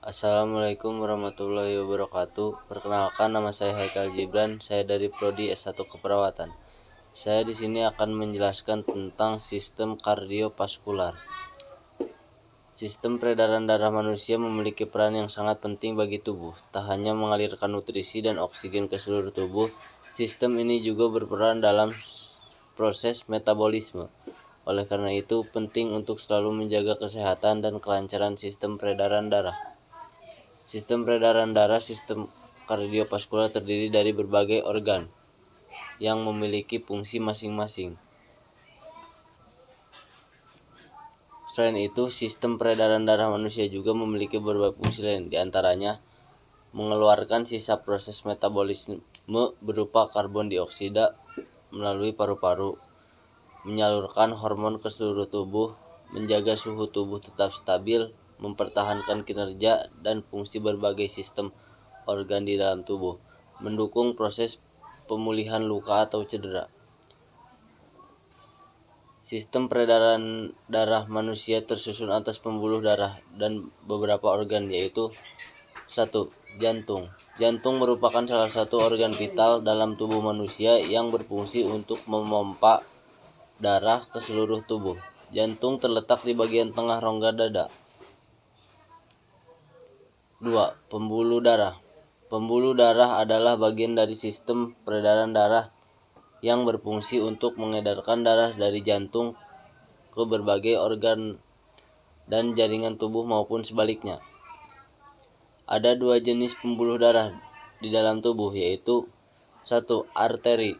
Assalamualaikum warahmatullahi wabarakatuh. Perkenalkan, nama saya Haikal Gibran. Saya dari Prodi S1 Keperawatan. Saya di sini akan menjelaskan tentang sistem kardiovaskular. Sistem peredaran darah manusia memiliki peran yang sangat penting bagi tubuh. Tak hanya mengalirkan nutrisi dan oksigen ke seluruh tubuh, sistem ini juga berperan dalam proses metabolisme. Oleh karena itu, penting untuk selalu menjaga kesehatan dan kelancaran sistem peredaran darah. Sistem peredaran darah sistem kardiovaskular terdiri dari berbagai organ yang memiliki fungsi masing-masing. Selain itu, sistem peredaran darah manusia juga memiliki beberapa fungsi lain, diantaranya mengeluarkan sisa proses metabolisme berupa karbon dioksida melalui paru-paru, menyalurkan hormon ke seluruh tubuh, menjaga suhu tubuh tetap stabil, mempertahankan kinerja dan fungsi berbagai sistem organ di dalam tubuh, mendukung proses pemulihan luka atau cedera. Sistem peredaran darah manusia tersusun atas pembuluh darah dan beberapa organ, yaitu 1. Jantung. Jantung merupakan salah satu organ vital dalam tubuh manusia yang berfungsi untuk memompa darah ke seluruh tubuh. Jantung terletak di bagian tengah rongga dada. 2. Pembuluh darah. Pembuluh darah adalah bagian dari sistem peredaran darah yang berfungsi untuk mengedarkan darah dari jantung ke berbagai organ dan jaringan tubuh maupun sebaliknya. Ada dua jenis pembuluh darah di dalam tubuh, yaitu 1. Arteri.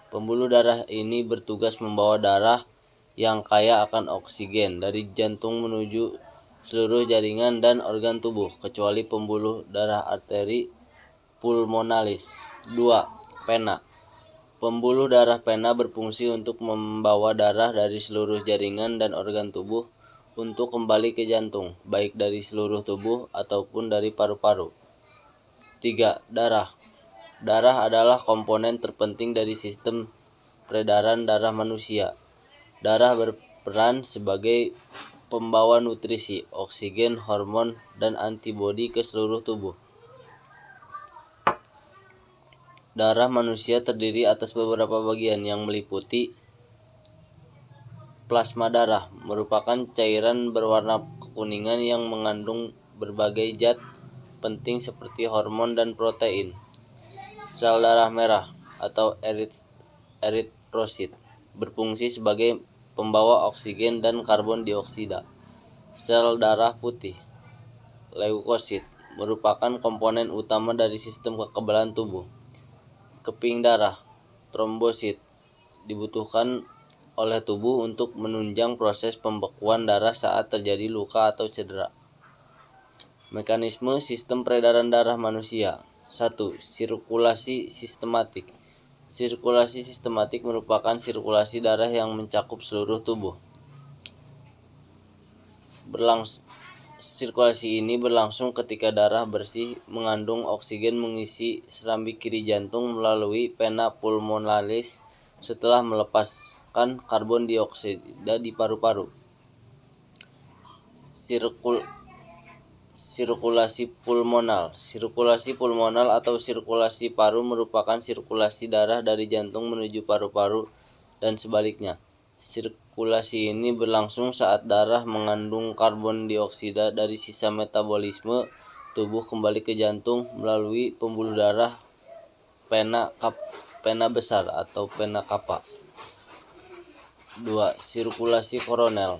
Pembuluh darah ini bertugas membawa darah yang kaya akan oksigen dari jantung menuju seluruh jaringan dan organ tubuh, kecuali pembuluh darah arteri pulmonalis. 2. Pena. Pembuluh darah pena berfungsi untuk membawa darah dari seluruh jaringan dan organ tubuh untuk kembali ke jantung, baik dari seluruh tubuh ataupun dari paru-paru. 3. Darah. Darah adalah komponen terpenting dari sistem peredaran darah manusia. Darah berperan sebagai pembawa nutrisi, oksigen, hormon, dan antibodi ke seluruh tubuh. Darah manusia terdiri atas beberapa bagian yang meliputi plasma darah, merupakan cairan berwarna kekuningan yang mengandung berbagai zat penting seperti hormon dan protein. Sel darah merah atau eritrosit berfungsi sebagai pembawa oksigen dan karbon dioksida. Sel darah putih, leukosit, merupakan komponen utama dari sistem kekebalan tubuh. Keping darah, trombosit, dibutuhkan oleh tubuh untuk menunjang proses pembekuan darah saat terjadi luka atau cedera. Mekanisme sistem peredaran darah manusia. 1. Sirkulasi sistematik. Sirkulasi sistematik merupakan sirkulasi darah yang mencakup seluruh tubuh. Sirkulasi ini berlangsung ketika darah bersih mengandung oksigen mengisi serambi kiri jantung melalui vena pulmonalis setelah melepaskan karbon dioksida di paru-paru. Sirkulasi pulmonal. Sirkulasi pulmonal atau sirkulasi paru merupakan sirkulasi darah dari jantung menuju paru-paru dan sebaliknya. Sirkulasi ini berlangsung saat darah mengandung karbon dioksida dari sisa metabolisme tubuh kembali ke jantung melalui pembuluh darah vena besar atau vena cava. 2. Sirkulasi koronel.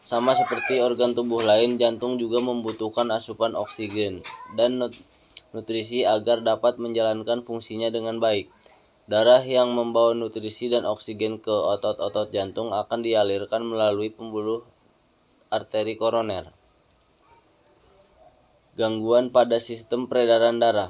Sama seperti organ tubuh lain, jantung juga membutuhkan asupan oksigen dan nutrisi agar dapat menjalankan fungsinya dengan baik. Darah yang membawa nutrisi dan oksigen ke otot-otot jantung akan dialirkan melalui pembuluh arteri koroner. Gangguan pada sistem peredaran darah.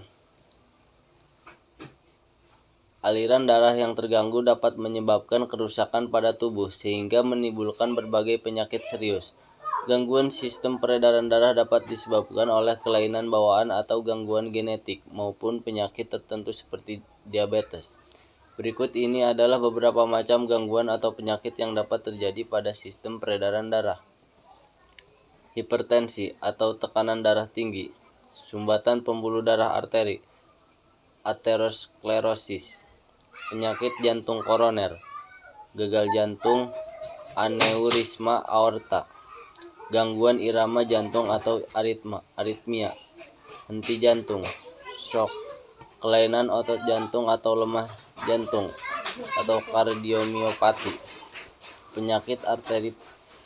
Aliran darah yang terganggu dapat menyebabkan kerusakan pada tubuh sehingga menimbulkan berbagai penyakit serius. Gangguan sistem peredaran darah dapat disebabkan oleh kelainan bawaan atau gangguan genetik maupun penyakit tertentu seperti diabetes. Berikut ini adalah beberapa macam gangguan atau penyakit yang dapat terjadi pada sistem peredaran darah. hipertensi atau tekanan darah tinggi, sumbatan pembuluh darah arteri, aterosklerosis, penyakit jantung koroner, gagal jantung, aneurisma aorta, gangguan irama jantung atau aritmia, henti jantung, shock, kelainan otot jantung atau lemah jantung atau kardiomiopati, penyakit arteri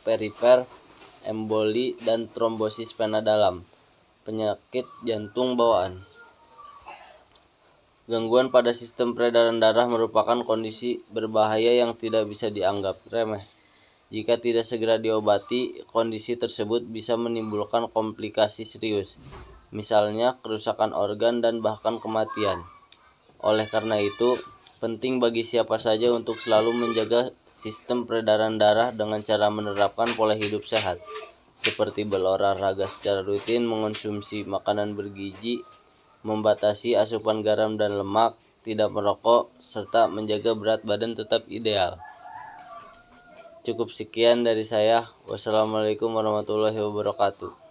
perifer, emboli dan trombosis vena dalam, penyakit jantung bawaan. Gangguan pada sistem peredaran darah merupakan kondisi berbahaya yang tidak bisa dianggap remeh. Jika tidak segera diobati, kondisi tersebut bisa menimbulkan komplikasi serius, misalnya kerusakan organ dan bahkan kematian. Oleh karena itu, penting bagi siapa saja untuk selalu menjaga sistem peredaran darah dengan cara menerapkan pola hidup sehat, seperti berolahraga secara rutin, mengonsumsi makanan bergizi, membatasi asupan garam dan lemak, tidak merokok, serta menjaga berat badan tetap ideal. Cukup sekian dari saya. Wassalamualaikum warahmatullahi wabarakatuh.